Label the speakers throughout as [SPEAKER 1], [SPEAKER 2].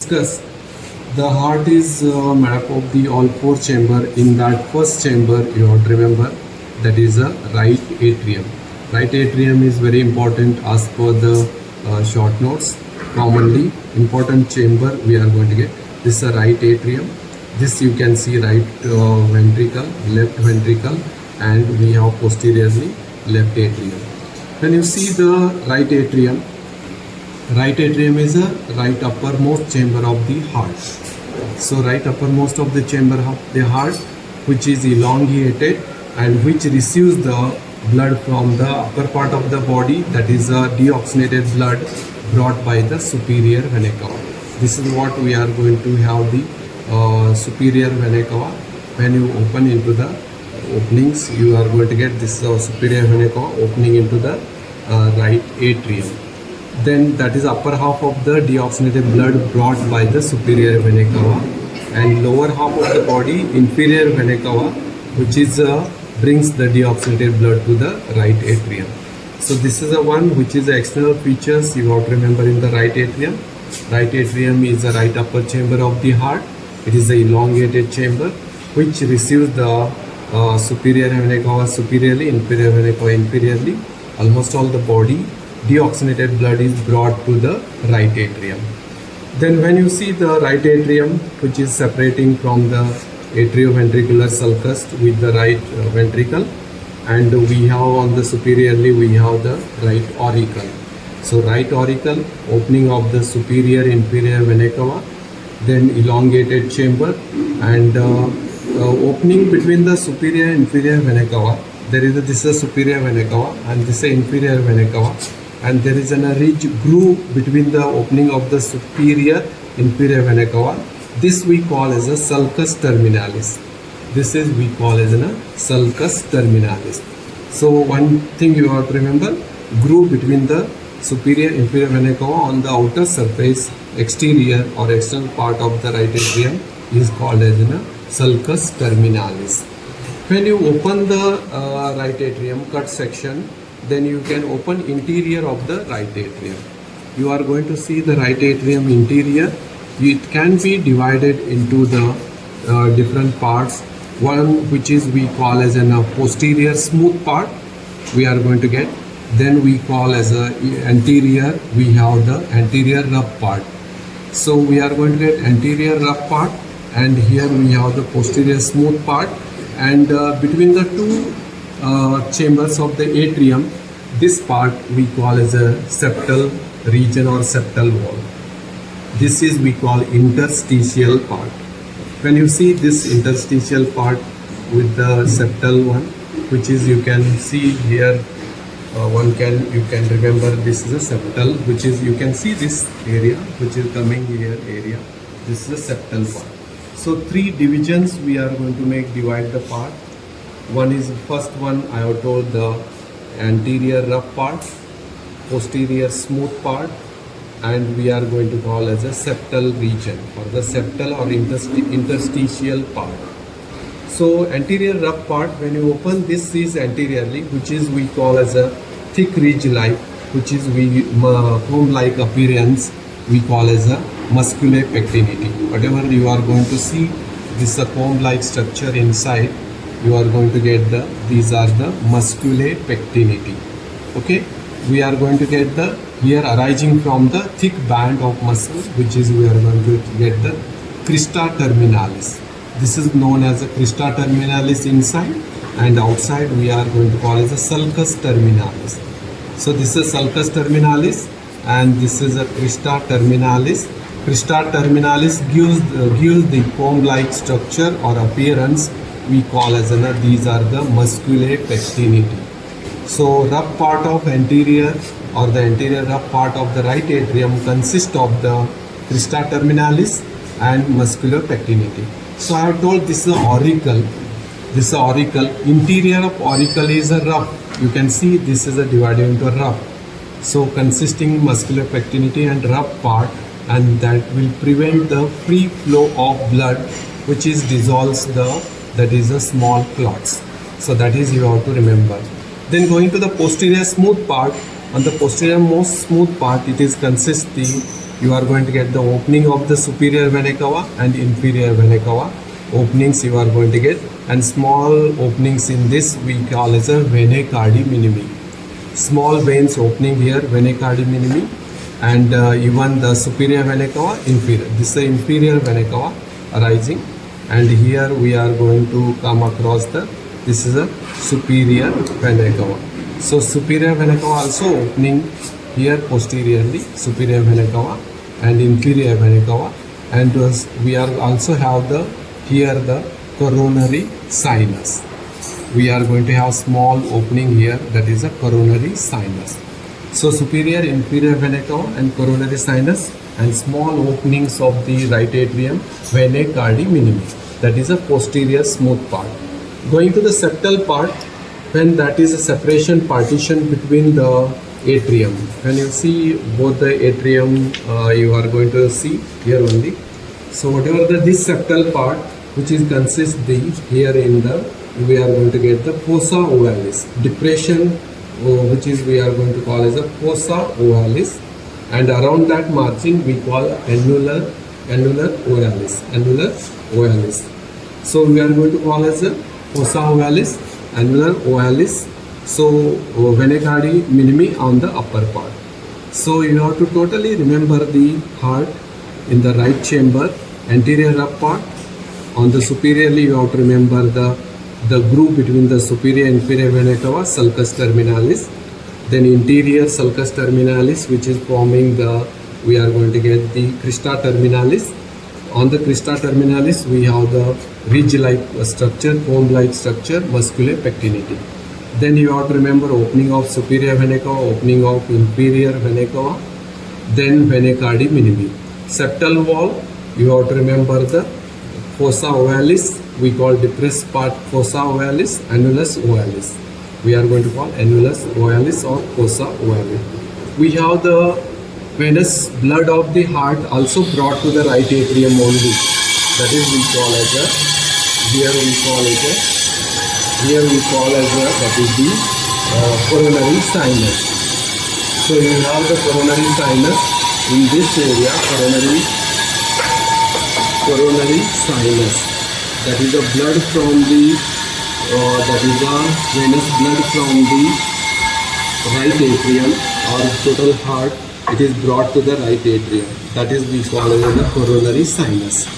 [SPEAKER 1] Discuss. The heart is made up of the all four chamber. In that first chamber, you have to remember that is a right atrium. Right atrium is very important as per the short notes. Commonly important chamber we are going to get. This is a right atrium. This you can see right ventricle, left ventricle, and we have posteriorly left atrium. When you see the right atrium is a right uppermost chamber of the heart. So right uppermost of the chamber of the heart, which is elongated and which receives the blood from the upper part of the body, that is a deoxygenated blood brought by the superior vena cava. This is what we are going to have the superior vena cava. When you open into the openings, you are going to get this superior vena cava opening into the right atrium. Then that is upper half of the deoxygenated blood brought by the superior vena cava, and lower half of the body, inferior vena cava, which is brings the deoxygenated blood to the right atrium. So this is the one which is the external features you have to remember in the right atrium. Right atrium is the right upper chamber of the heart. It is the elongated chamber which receives the superior vena cava superiorly, inferior vena cava inferiorly. Almost all the body deoxygenated blood is brought to the right atrium. Then when you see the right atrium, which is separating from the atrioventricular sulcus with the right ventricle, and we have on the superiorly we have the right auricle. So right auricle, opening of the superior inferior vena cava, then elongated chamber, and opening between the superior and inferior vena cava. There is this is superior vena cava and this is inferior vena cava, and there is a ridge groove between the opening of the superior inferior vena cava. This we call as a sulcus terminalis. This is we call as a sulcus terminalis. So one thing you have to remember, groove between the superior inferior vena cava on the outer surface, exterior or external part of the right atrium is called as a sulcus terminalis. When you open the right atrium cut section, then you can open interior of the right atrium. You are going to see the right atrium interior. It can be divided into the different parts. One which is we call as a posterior smooth part we are going to get. Then we call as a anterior, we have the anterior rough part. So we are going to get anterior rough part, and here we have the posterior smooth part, and between the two chambers of the atrium, this part we call as a septal region or septal wall. This is we call interstitial part. When you see this interstitial part with the septal one, which is you can see here, you can remember this is a septal, which is you can see this area which is coming here area. This is a septal part. So three divisions we are going to divide the part. One is first one I have told the anterior rough part, posterior smooth part, and we are going to call as a septal region or the septal or interstitial part. So anterior rough part, when you open, this is anteriorly, which is we call as a thick ridge like, which is we comb like appearance we call as a musculae pectinity. Whatever you are going to see, this is a comb like structure inside, you are going to get these are the musculae pectinity. Okay, we are going to get the here arising from the thick band of muscle, which is we are going to get the crista terminalis. This is known as a crista terminalis inside, and outside we are going to call as a sulcus terminalis. So this is sulcus terminalis and this is a crista terminalis. Crista terminalis gives the comb like structure or appearance we call as these are the musculae pectinity. So rough part of anterior or the anterior rough part of the right atrium consists of the crista terminalis and muscular pectinity. So I have told this is an auricle. This is auricle. Interior of auricle is a rough. You can see this is a divided into a rough. So consisting muscular pectinity and rough part, and that will prevent the free flow of blood, which is dissolves that is a small clots. So that is you have to remember. Then going to the posterior smooth part. On the posterior most smooth part, it is consisting you are going to get the opening of the superior vena cava and inferior vena cava. Openings you are going to get, and small openings in this we call as a venae cardi minimi. Small veins opening here, venae cardi minimi, and even the superior vena cava, inferior. This is the inferior vena cava arising, and here we are going to come across this is a superior vena cava. So superior vena cava also opening here posteriorly, superior vena cava and inferior vena cava, and we are also have here the coronary sinus. We are going to have small opening here, that is a coronary sinus. So superior, inferior vena cava and coronary sinus, and small openings of the right atrium, venae cardi minimi, that is a posterior smooth part. Going to the septal part, when that is a separation partition between the atrium. When you see both the atrium, you are going to see here only. So whatever this septal part, which is consists here in we are going to get the fossa ovalis depression, which is we are going to call as a fossa ovalis, and around that margin we call annular ovalis. So we are going to call as a fossa ovalis, annular ovalis. So venae cardi minimi on the upper part. So you have to totally remember the heart in the right chamber, anterior up part. On the superiorly you have to remember the groove between the superior and inferior vena cava, sulcus terminalis. Then interior sulcus terminalis, which is forming we are going to get the crista terminalis. On the crista terminalis we have the ridge-like structure, comb-like structure, musculae pectinati. Then you have to remember opening of superior vena cava, opening of inferior vena cava, then venae cardi minimi. Septal wall, you have to remember the fossa ovalis, we call depressed part fossa ovalis, annulus ovalis. We are going to call annulus ovalis or fossa ovalis. We have the venous blood of the heart also brought to the right atrium only. That is we call as here we call as that is the coronary sinus. So you have the coronary sinus in this area, coronary sinus, that is the blood from that is the venous blood from the right atrium or total heart. It is brought to the right atrium, that is we call it the coronary sinus.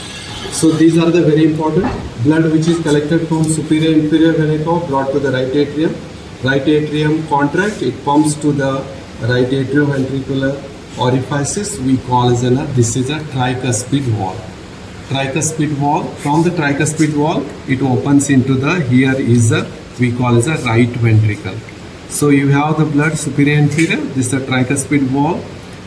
[SPEAKER 1] So these are the very important blood which is collected from superior inferior vena cava brought to the right atrium. Right atrium contract, it pumps to the right atrioventricular orifices. We call as this is a tricuspid wall. Tricuspid wall. From the tricuspid wall, it opens into here is we call as a right ventricle. So you have the blood superior inferior. This is the tricuspid wall,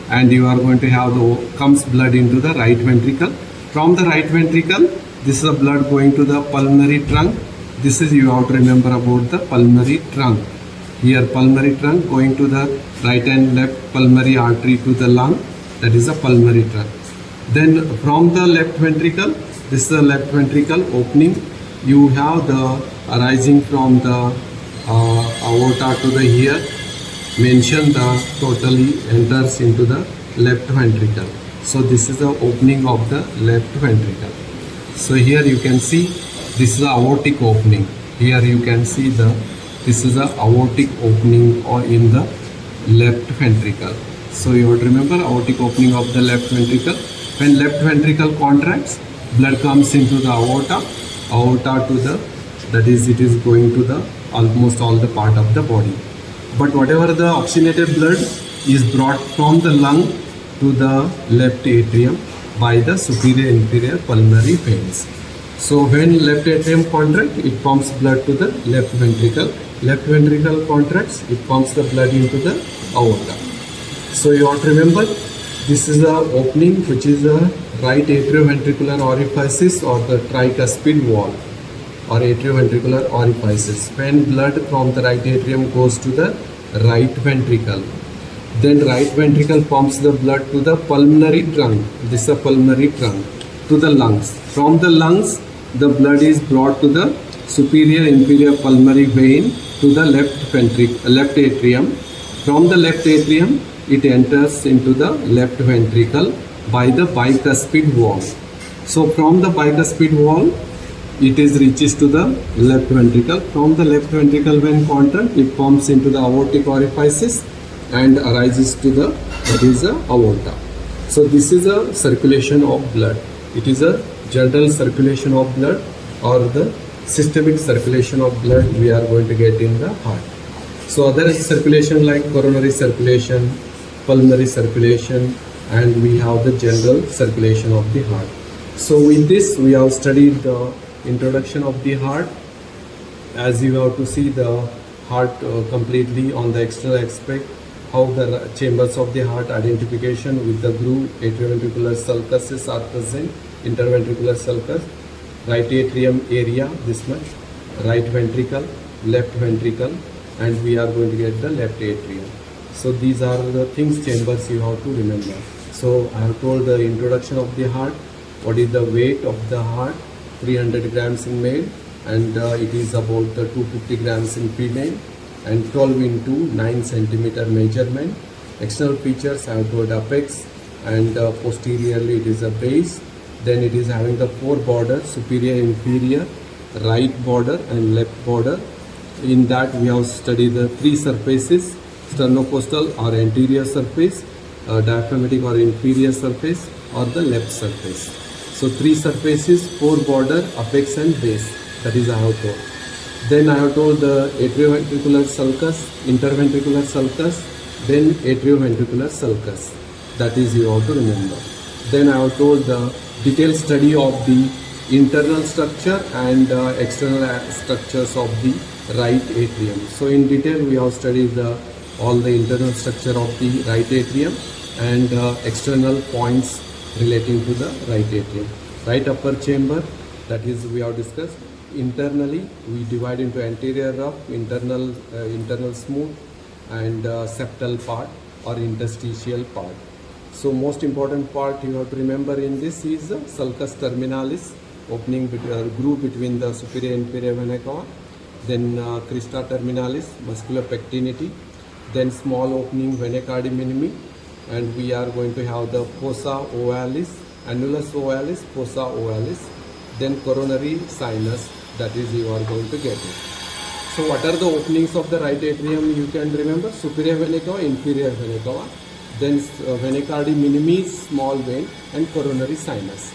[SPEAKER 1] and you are going to have comes blood into the right ventricle. From the right ventricle, this is the blood going to the pulmonary trunk. This is you have to remember about the pulmonary trunk. Here pulmonary trunk going to the right and left pulmonary artery to the lung. That is a pulmonary trunk. Then from the left ventricle, this is the left ventricle opening. You have the arising from the aorta to the here. Mention the totally enters into the left ventricle. So this is the opening of the left ventricle. So here you can see this is the aortic opening. Here you can see this is the aortic opening or in the left ventricle. So you have to remember aortic opening of the left ventricle. When left ventricle contracts, blood comes into the aorta to that is it is going to the almost all the part of the body. But whatever the oxygenated blood is brought from the lung to the left atrium by the superior inferior pulmonary veins. So when left atrium contracts, it pumps blood to the left ventricle. Left ventricle contracts, it pumps the blood into the aorta. So you have to remember this is the opening which is the right atrioventricular orifices or the tricuspid wall or atrioventricular orifices. When blood from the right atrium goes to the right ventricle, then right ventricle pumps the blood to the pulmonary trunk. This is a pulmonary trunk to the lungs. From the lungs, the blood is brought to the superior inferior pulmonary vein to the left atrium. From the left atrium, it enters into the left ventricle by the bicuspid wall. So from the bicuspid wall, it is reaches to the left ventricle. From the left ventricle, when contract, it pumps into the aortic orifices and arises to the, that is the aorta. So this is a circulation of blood. It is a general circulation of blood or the systemic circulation of blood we are going to get in the heart. So other circulation like coronary circulation, pulmonary circulation, and we have the general circulation of the heart. So in this we have studied the introduction of the heart, as you have to see the heart completely on the external aspect, how the chambers of the heart identification with the groove, atrioventricular sulcuses are present, interventricular sulcus, right atrium area this much, right ventricle, left ventricle, and we are going to get the left atrium. So these are the things, chambers you have to remember. So I have told the introduction of the heart, what is the weight of the heart, 300 grams in male, and it is about 250 grams in female, and 12 into 9 centimeter measurement. External features I have told apex, and posteriorly it is a base. Then it is having the 4 borders, superior, inferior, right border and left border. In that we have studied the 3 surfaces, sternocostal or anterior surface, diaphragmatic or inferior surface, or the left surface. So 3 surfaces, 4 border, apex and base. That is I have told. Then I have told the atrioventricular sulcus, interventricular sulcus, then atrioventricular sulcus. That is you have to remember. Then I have told the detailed study of the internal structure and external structures of the right atrium. So in detail we have studied all the internal structure of the right atrium and external points relating to the right atrium. Right upper chamber, that is we have discussed. Internally we divide into anterior rough, internal smooth, and septal part or interstitial part. So most important part you have to remember in this is the sulcus terminalis, opening groove between the superior and inferior vena cava, then crista terminalis, muscular pectinity, then small opening vena cava minimi, and we are going to have the fossa ovalis, annulus ovalis, fossa ovalis, then coronary sinus, that is you are going to get it. So what are the openings of the right atrium? You can remember superior vena cava, inferior vena cava, then vena cava minimi, small vein, and coronary sinus.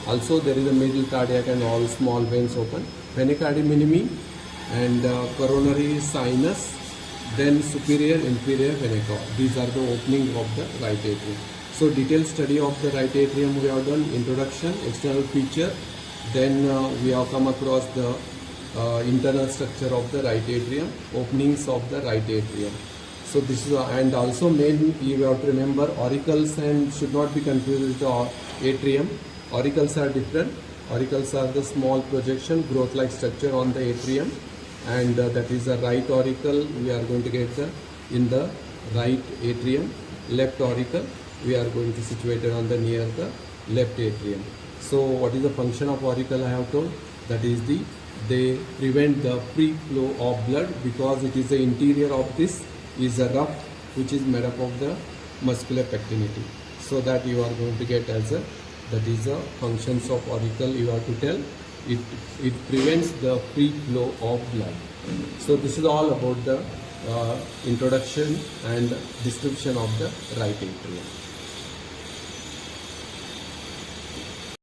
[SPEAKER 1] Also there is a middle cardiac and all small veins open, vena cava minimi and coronary sinus, then superior, inferior vena cava. These are the opening of the right atrium. So detailed study of the right atrium we have done, introduction, external feature, then we have come across the internal structure of the right atrium, openings of the right atrium. So this is and also main you have to remember auricles, and should not be confused with the atrium. Auricles are different. Auricles are the small projection growth like structure on the atrium, and that is a right auricle we are going to get in the right atrium. Left auricle we are going to situate it on the near the left atrium. So what is the function of auricle I have told? That is they prevent the free flow of blood, because it is the interior of this is a rough which is made up of the muscular pectinity. So that you are going to get as a, that is the functions of auricle you have to tell. It prevents the free flow of blood. So this is all about the introduction and description of the right atrium.